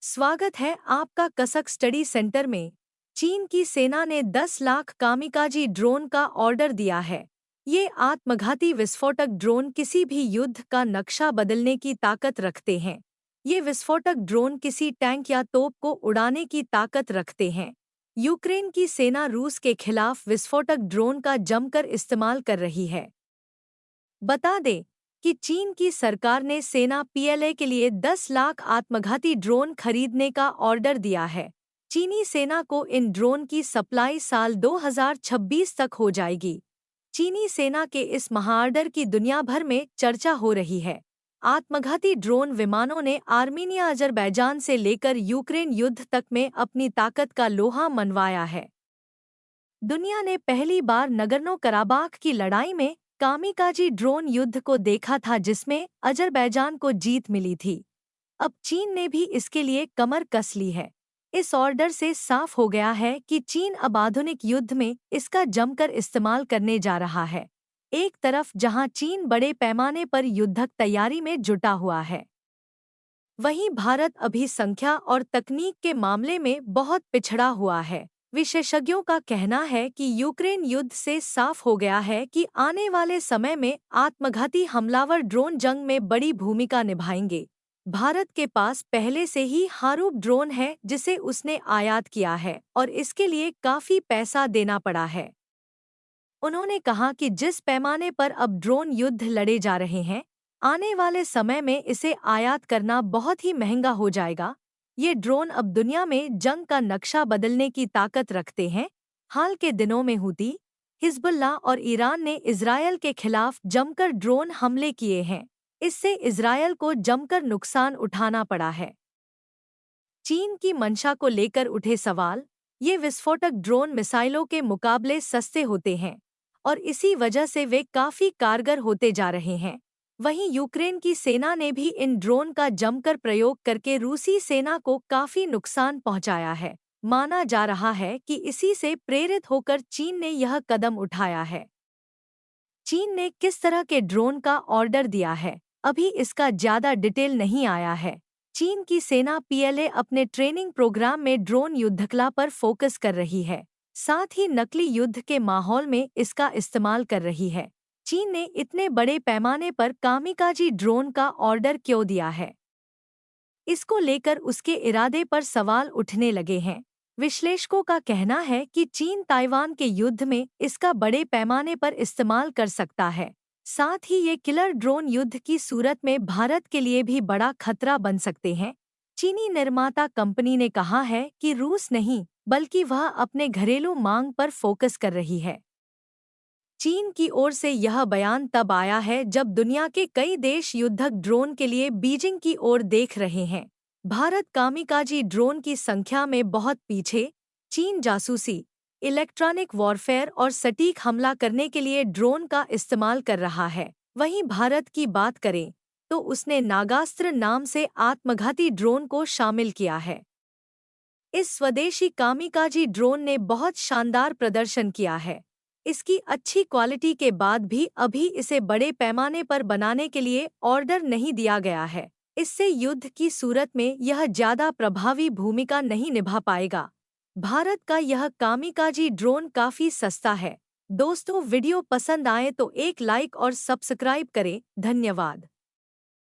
स्वागत है आपका कसक स्टडी सेंटर में। चीन की सेना ने 10 लाख कामिकाजी ड्रोन का ऑर्डर दिया है। ये आत्मघाती विस्फोटक ड्रोन किसी भी युद्ध का नक्शा बदलने की ताकत रखते हैं। ये विस्फोटक ड्रोन किसी टैंक या तोप को उड़ाने की ताकत रखते हैं। यूक्रेन की सेना रूस के खिलाफ विस्फोटक ड्रोन का जमकर इस्तेमाल कर रही है। बता दें कि चीन की सरकार ने सेना पीएलए के लिए 10 लाख आत्मघाती ड्रोन खरीदने का ऑर्डर दिया है। चीनी सेना को इन ड्रोन की सप्लाई साल 2026 तक हो जाएगी। चीनी सेना के इस महाऑर्डर की दुनिया भर में चर्चा हो रही है। आत्मघाती ड्रोन विमानों ने आर्मीनिया अजरबैजान से लेकर यूक्रेन युद्ध तक में अपनी ताकत का लोहा मनवाया है। दुनिया ने पहली बार नगर्नो कराबाख की लड़ाई में कामिकाजी ड्रोन युद्ध को देखा था, जिसमें अजरबैजान को जीत मिली थी। अब चीन ने भी इसके लिए कमर कस ली है। इस ऑर्डर से साफ हो गया है कि चीन अब आधुनिक युद्ध में इसका जमकर इस्तेमाल करने जा रहा है। एक तरफ जहां चीन बड़े पैमाने पर युद्धक तैयारी में जुटा हुआ है, वहीं भारत अभी संख्या और तकनीक के मामले में बहुत पिछड़ा हुआ है। विशेषज्ञों का कहना है कि यूक्रेन युद्ध से साफ हो गया है कि आने वाले समय में आत्मघाती हमलावर ड्रोन जंग में बड़ी भूमिका निभाएंगे। भारत के पास पहले से ही हारूप ड्रोन है, जिसे उसने आयात किया है और इसके लिए काफी पैसा देना पड़ा है। उन्होंने कहा कि जिस पैमाने पर अब ड्रोन युद्ध लड़े जा रहे हैं, आने वाले समय में इसे आयात करना बहुत ही महंगा हो जाएगा। ये ड्रोन अब दुनिया में जंग का नक्शा बदलने की ताकत रखते हैं। हाल के दिनों में हूती, हिजबुल्लाह और ईरान ने इजरायल के खिलाफ जमकर ड्रोन हमले किए हैं। इससे इजरायल को जमकर नुकसान उठाना पड़ा है। चीन की मंशा को लेकर उठे सवाल। ये विस्फोटक ड्रोन मिसाइलों के मुकाबले सस्ते होते हैं और इसी वजह से वे काफी कारगर होते जा रहे हैं। वहीं यूक्रेन की सेना ने भी इन ड्रोन का जमकर प्रयोग करके रूसी सेना को काफी नुकसान पहुंचाया है। माना जा रहा है कि इसी से प्रेरित होकर चीन ने यह कदम उठाया है। चीन ने किस तरह के ड्रोन का ऑर्डर दिया है, अभी इसका ज्यादा डिटेल नहीं आया है। चीन की सेना पीएलए अपने ट्रेनिंग प्रोग्राम में ड्रोन युद्धकला पर फोकस कर रही है, साथ ही नकली युद्ध के माहौल में इसका इस्तेमाल कर रही है। चीन ने इतने बड़े पैमाने पर कामिकाजी ड्रोन का ऑर्डर क्यों दिया है, इसको लेकर उसके इरादे पर सवाल उठने लगे हैं। विश्लेषकों का कहना है कि चीन ताइवान के युद्ध में इसका बड़े पैमाने पर इस्तेमाल कर सकता है। साथ ही ये किलर ड्रोन युद्ध की सूरत में भारत के लिए भी बड़ा खतरा बन सकते हैं। चीनी निर्माता कंपनी ने कहा है कि रूस नहीं, बल्कि वह अपने घरेलू मांग पर फोकस कर रही है। चीन की ओर से यह बयान तब आया है जब दुनिया के कई देश युद्धक ड्रोन के लिए बीजिंग की ओर देख रहे हैं। भारत कामिकाजी ड्रोन की संख्या में बहुत पीछे। चीन जासूसी, इलेक्ट्रॉनिक वॉरफेयर और सटीक हमला करने के लिए ड्रोन का इस्तेमाल कर रहा है। वहीं भारत की बात करें तो उसने नागास्त्र नाम से आत्मघाती ड्रोन को शामिल किया है। इस स्वदेशी कामिकाजी ड्रोन ने बहुत शानदार प्रदर्शन किया है। इसकी अच्छी क्वालिटी के बाद भी अभी इसे बड़े पैमाने पर बनाने के लिए ऑर्डर नहीं दिया गया है। इससे युद्ध की सूरत में यह ज्यादा प्रभावी भूमिका नहीं निभा पाएगा। भारत का यह कामिकाजी ड्रोन काफी सस्ता है। दोस्तों, वीडियो पसंद आए तो एक लाइक और सब्सक्राइब करें। धन्यवाद।